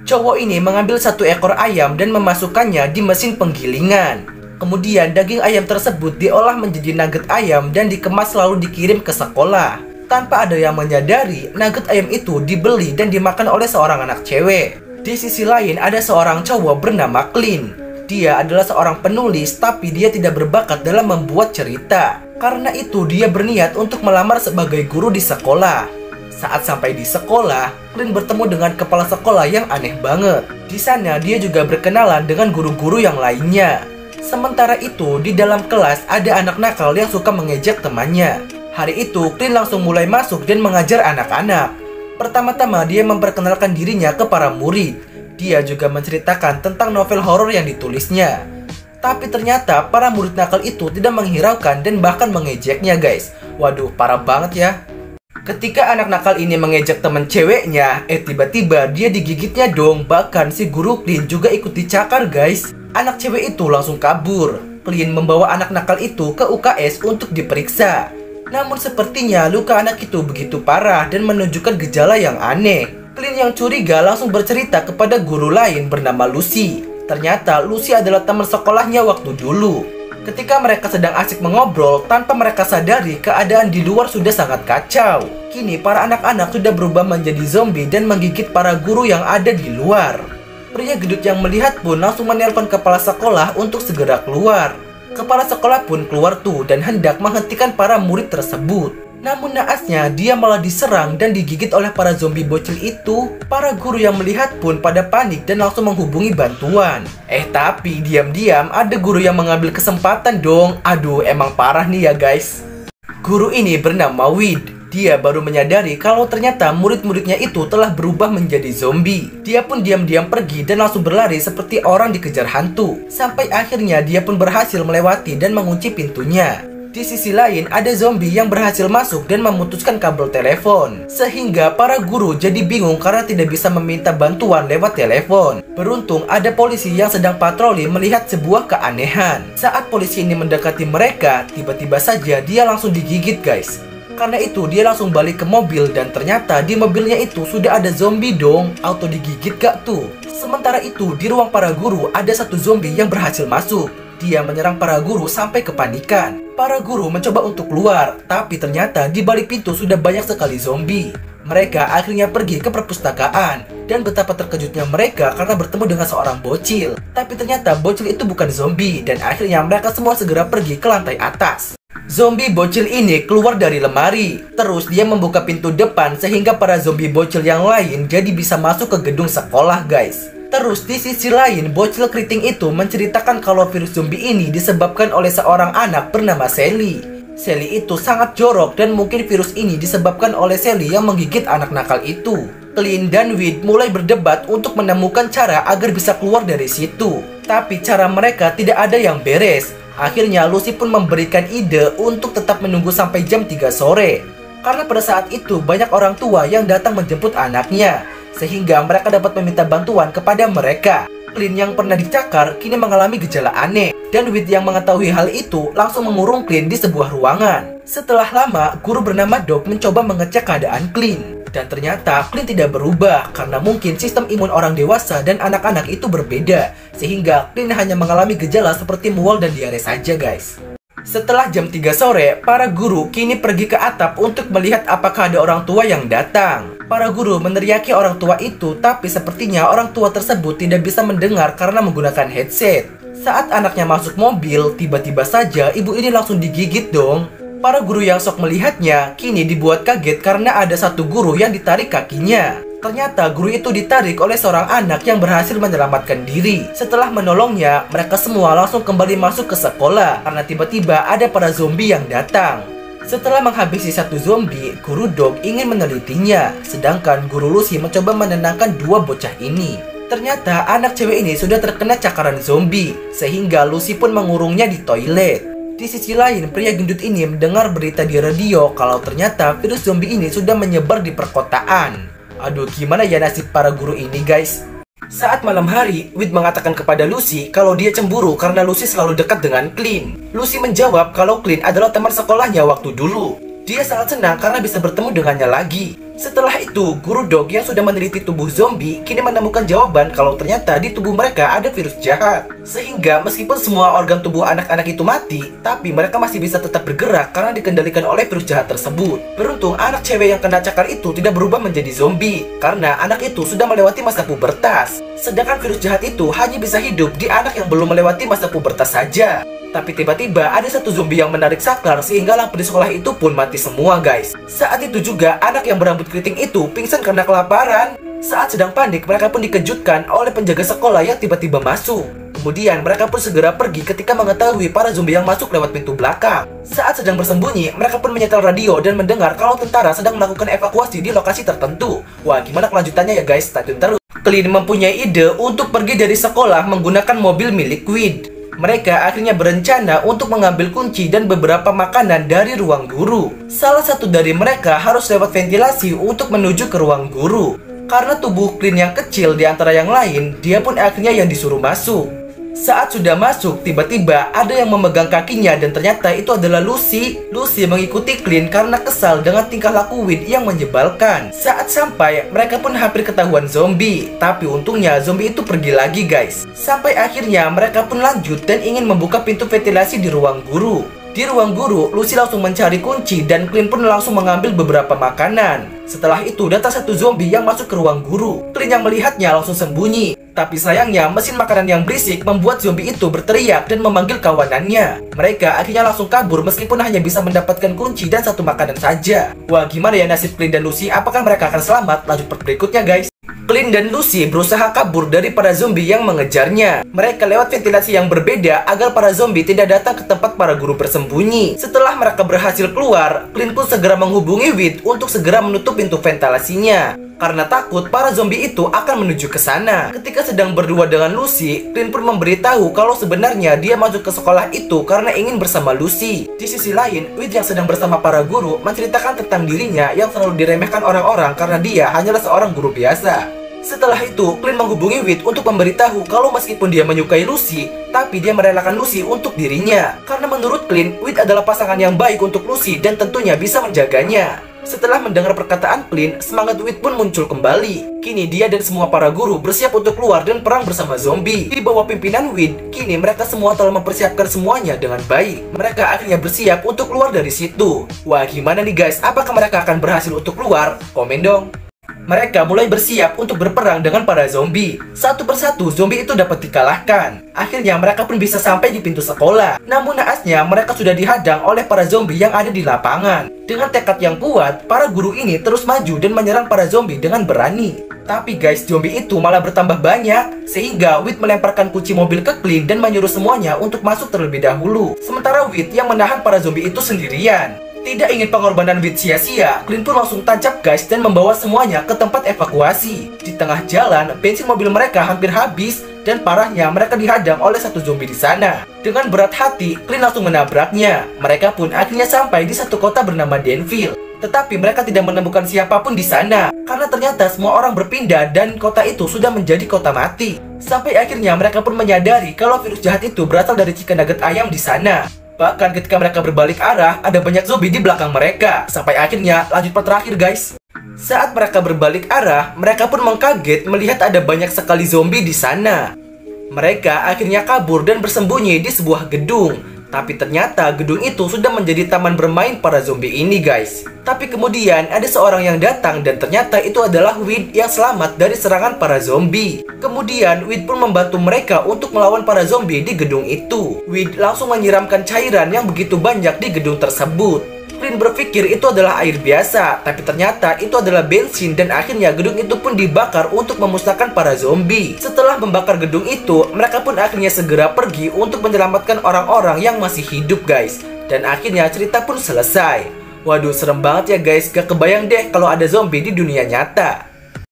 Cowok ini mengambil satu ekor ayam dan memasukkannya di mesin penggilingan. Kemudian daging ayam tersebut diolah menjadi nugget ayam dan dikemas lalu dikirim ke sekolah. Tanpa ada yang menyadari, nugget ayam itu dibeli dan dimakan oleh seorang anak cewek. Di sisi lain ada seorang cowok bernama Clint. Dia adalah seorang penulis, tapi dia tidak berbakat dalam membuat cerita. Karena itu dia berniat untuk melamar sebagai guru di sekolah. Saat sampai di sekolah, Clint bertemu dengan kepala sekolah yang aneh banget. Di sana dia juga berkenalan dengan guru-guru yang lainnya. Sementara itu, di dalam kelas ada anak nakal yang suka mengejek temannya. Hari itu, Clint langsung mulai masuk dan mengajar anak-anak. Pertama-tama dia memperkenalkan dirinya ke para murid. Dia juga menceritakan tentang novel horor yang ditulisnya. Tapi ternyata para murid nakal itu tidak menghiraukan dan bahkan mengejeknya, guys. Waduh, parah banget ya. Ketika anak nakal ini mengejek teman ceweknya, tiba-tiba dia digigitnya dong. Bahkan si guru Clint juga ikut dicakar, guys. Anak cewek itu langsung kabur. Clint membawa anak nakal itu ke UKS untuk diperiksa. Namun sepertinya luka anak itu begitu parah dan menunjukkan gejala yang aneh. Clint yang curiga langsung bercerita kepada guru lain bernama Lucy. Ternyata Lucy adalah teman sekolahnya waktu dulu. Ketika mereka sedang asik mengobrol, tanpa mereka sadari keadaan di luar sudah sangat kacau. Kini para anak-anak sudah berubah menjadi zombie dan menggigit para guru yang ada di luar. Pria gendut yang melihat pun langsung menelpon kepala sekolah untuk segera keluar. Kepala sekolah pun keluar tuh dan hendak menghentikan para murid tersebut. Namun naasnya dia malah diserang dan digigit oleh para zombie bocil itu. Para guru yang melihat pun pada panik dan langsung menghubungi bantuan. Tapi diam-diam ada guru yang mengambil kesempatan dong. Aduh, emang parah nih ya guys. Guru ini bernama Wid. Dia baru menyadari kalau ternyata murid-muridnya itu telah berubah menjadi zombie. Dia pun diam-diam pergi dan langsung berlari seperti orang dikejar hantu. Sampai akhirnya dia pun berhasil melewati dan mengunci pintunya. Di sisi lain ada zombie yang berhasil masuk dan memutuskan kabel telepon. Sehingga para guru jadi bingung karena tidak bisa meminta bantuan lewat telepon. Beruntung ada polisi yang sedang patroli melihat sebuah keanehan. Saat polisi ini mendekati mereka, tiba-tiba saja dia langsung digigit guys. Karena itu dia langsung balik ke mobil dan ternyata di mobilnya itu sudah ada zombie dong. Auto digigit gak tuh? Sementara itu di ruang para guru ada satu zombie yang berhasil masuk. Dia menyerang para guru sampai kepanikan. Para guru mencoba untuk keluar, tapi ternyata di balik pintu sudah banyak sekali zombie. Mereka akhirnya pergi ke perpustakaan. Dan betapa terkejutnya mereka karena bertemu dengan seorang bocil. Tapi ternyata bocil itu bukan zombie. Dan akhirnya mereka semua segera pergi ke lantai atas. Zombie bocil ini keluar dari lemari. Terus dia membuka pintu depan sehingga para zombie bocil yang lain jadi bisa masuk ke gedung sekolah guys. Terus di sisi lain, bocil keriting itu menceritakan kalau virus zombie ini disebabkan oleh seorang anak bernama Sally. Sally itu sangat jorok dan mungkin virus ini disebabkan oleh Sally yang menggigit anak nakal itu. Clint dan Wid mulai berdebat untuk menemukan cara agar bisa keluar dari situ. Tapi cara mereka tidak ada yang beres. Akhirnya Lucy pun memberikan ide untuk tetap menunggu sampai jam 3 sore. Karena pada saat itu banyak orang tua yang datang menjemput anaknya. Sehingga mereka dapat meminta bantuan kepada mereka. Clint yang pernah dicakar kini mengalami gejala aneh. Dan Wid yang mengetahui hal itu langsung mengurung Clint di sebuah ruangan. Setelah lama, guru bernama Doc mencoba mengecek keadaan Clint. Dan ternyata Clint tidak berubah karena mungkin sistem imun orang dewasa dan anak-anak itu berbeda. Sehingga Clint hanya mengalami gejala seperti mual dan diare saja guys. Setelah jam 3 sore, para guru kini pergi ke atap untuk melihat apakah ada orang tua yang datang. Para guru meneriaki orang tua itu, tapi sepertinya orang tua tersebut tidak bisa mendengar karena menggunakan headset. Saat anaknya masuk mobil, tiba-tiba saja ibu ini langsung digigit dong. Para guru yang sok melihatnya kini dibuat kaget karena ada satu guru yang ditarik kakinya. Ternyata guru itu ditarik oleh seorang anak yang berhasil menyelamatkan diri. Setelah menolongnya, mereka semua langsung kembali masuk ke sekolah karena tiba-tiba ada para zombie yang datang. Setelah menghabisi satu zombie, guru Doc ingin menelitinya. Sedangkan guru Lucy mencoba menenangkan dua bocah ini. Ternyata anak cewek ini sudah terkena cakaran zombie, sehingga Lucy pun mengurungnya di toilet. Di sisi lain, pria gendut ini mendengar berita di radio kalau ternyata virus zombie ini sudah menyebar di perkotaan. Aduh, gimana ya nasib para guru ini guys? Saat malam hari, Wid mengatakan kepada Lucy kalau dia cemburu karena Lucy selalu dekat dengan Clint. Lucy menjawab kalau Clint adalah teman sekolahnya waktu dulu. Dia sangat senang karena bisa bertemu dengannya lagi. Setelah itu, guru Dog yang sudah meneliti tubuh zombie kini menemukan jawaban kalau ternyata di tubuh mereka ada virus jahat. Sehingga meskipun semua organ tubuh anak-anak itu mati, tapi mereka masih bisa tetap bergerak karena dikendalikan oleh virus jahat tersebut. Beruntung anak cewek yang kena cakar itu tidak berubah menjadi zombie, karena anak itu sudah melewati masa pubertas. Sedangkan virus jahat itu hanya bisa hidup di anak yang belum melewati masa pubertas saja. Tapi tiba-tiba ada satu zombie yang menarik saklar sehingga lampu di sekolah itu pun mati semua guys. Saat itu juga anak yang berambut keriting itu pingsan karena kelaparan. Saat sedang panik mereka pun dikejutkan oleh penjaga sekolah yang tiba-tiba masuk. Kemudian mereka pun segera pergi ketika mengetahui para zombie yang masuk lewat pintu belakang. Saat sedang bersembunyi mereka pun menyetel radio dan mendengar kalau tentara sedang melakukan evakuasi di lokasi tertentu. Wah, gimana kelanjutannya ya guys, stay tune terus. Clint mempunyai ide untuk pergi dari sekolah menggunakan mobil milik Weed. Mereka akhirnya berencana untuk mengambil kunci dan beberapa makanan dari ruang guru. Salah satu dari mereka harus lewat ventilasi untuk menuju ke ruang guru. Karena tubuh Clint yang kecil di antara yang lain, dia pun akhirnya yang disuruh masuk. Saat sudah masuk, tiba-tiba ada yang memegang kakinya dan ternyata itu adalah Lucy. Lucy mengikuti Clint karena kesal dengan tingkah laku Weed yang menyebalkan. Saat sampai, mereka pun hampir ketahuan zombie. Tapi untungnya zombie itu pergi lagi guys. Sampai akhirnya mereka pun lanjut dan ingin membuka pintu ventilasi di ruang guru. Di ruang guru, Lucy langsung mencari kunci dan Clint pun langsung mengambil beberapa makanan. Setelah itu datang satu zombie yang masuk ke ruang guru. Clint yang melihatnya langsung sembunyi. Tapi sayangnya mesin makanan yang berisik membuat zombie itu berteriak dan memanggil kawanannya. Mereka akhirnya langsung kabur meskipun hanya bisa mendapatkan kunci dan satu makanan saja. Wah, gimana ya nasib Clint dan Lucy? Apakah mereka akan selamat? Lanjut part berikutnya guys. Clint dan Lucy berusaha kabur dari para zombie yang mengejarnya. Mereka lewat ventilasi yang berbeda agar para zombie tidak datang ke tempat para guru bersembunyi. Setelah mereka berhasil keluar, Clint pun segera menghubungi Weed untuk segera menutup pintu ventilasinya. Karena takut para zombie itu akan menuju ke sana. Ketika sedang berdua dengan Lucy, Clint pun memberitahu kalau sebenarnya dia masuk ke sekolah itu karena ingin bersama Lucy. Di sisi lain, Weed yang sedang bersama para guru menceritakan tentang dirinya yang selalu diremehkan orang-orang karena dia hanyalah seorang guru biasa. Setelah itu, Clint menghubungi Weed untuk memberitahu kalau meskipun dia menyukai Lucy, tapi dia merelakan Lucy untuk dirinya. Karena menurut Clint, Weed adalah pasangan yang baik untuk Lucy dan tentunya bisa menjaganya. Setelah mendengar perkataan Clint, semangat Weed pun muncul kembali. Kini dia dan semua para guru bersiap untuk keluar dan perang bersama zombie. Di bawah pimpinan Weed, kini mereka semua telah mempersiapkan semuanya dengan baik. Mereka akhirnya bersiap untuk keluar dari situ. Wah, gimana nih guys? Apakah mereka akan berhasil untuk keluar? Komen dong. Mereka mulai bersiap untuk berperang dengan para zombie. Satu persatu zombie itu dapat dikalahkan. Akhirnya mereka pun bisa sampai di pintu sekolah. Namun naasnya mereka sudah dihadang oleh para zombie yang ada di lapangan. Dengan tekad yang kuat, para guru ini terus maju dan menyerang para zombie dengan berani. Tapi guys, zombie itu malah bertambah banyak. Sehingga Weed melemparkan kunci mobil ke Clint dan menyuruh semuanya untuk masuk terlebih dahulu. Sementara Weed yang menahan para zombie itu sendirian. Tidak ingin pengorbanan Weed sia-sia, Clint pun langsung tancap gas dan membawa semuanya ke tempat evakuasi. Di tengah jalan, bensin mobil mereka hampir habis dan parahnya mereka dihadang oleh satu zombie di sana. Dengan berat hati, Clint langsung menabraknya. Mereka pun akhirnya sampai di satu kota bernama Danville. Tetapi mereka tidak menemukan siapapun di sana karena ternyata semua orang berpindah dan kota itu sudah menjadi kota mati. Sampai akhirnya mereka pun menyadari kalau virus jahat itu berasal dari chicken nugget ayam di sana. Bahkan ketika mereka berbalik arah, ada banyak zombie di belakang mereka. Sampai akhirnya, lanjut part terakhir guys. Saat mereka berbalik arah, mereka pun mengkaget melihat ada banyak sekali zombie di sana. Mereka akhirnya kabur dan bersembunyi di sebuah gedung. Tapi ternyata gedung itu sudah menjadi taman bermain para zombie ini guys. Tapi kemudian ada seorang yang datang dan ternyata itu adalah Weed yang selamat dari serangan para zombie. Kemudian Weed pun membantu mereka untuk melawan para zombie di gedung itu. Weed langsung menyiramkan cairan yang begitu banyak di gedung tersebut. Clint berpikir itu adalah air biasa, tapi ternyata itu adalah bensin dan akhirnya gedung itu pun dibakar untuk memusnahkan para zombie. Setelah membakar gedung itu, mereka pun akhirnya segera pergi untuk menyelamatkan orang-orang yang masih hidup guys. Dan akhirnya cerita pun selesai. Waduh, serem banget ya guys, gak kebayang deh kalau ada zombie di dunia nyata.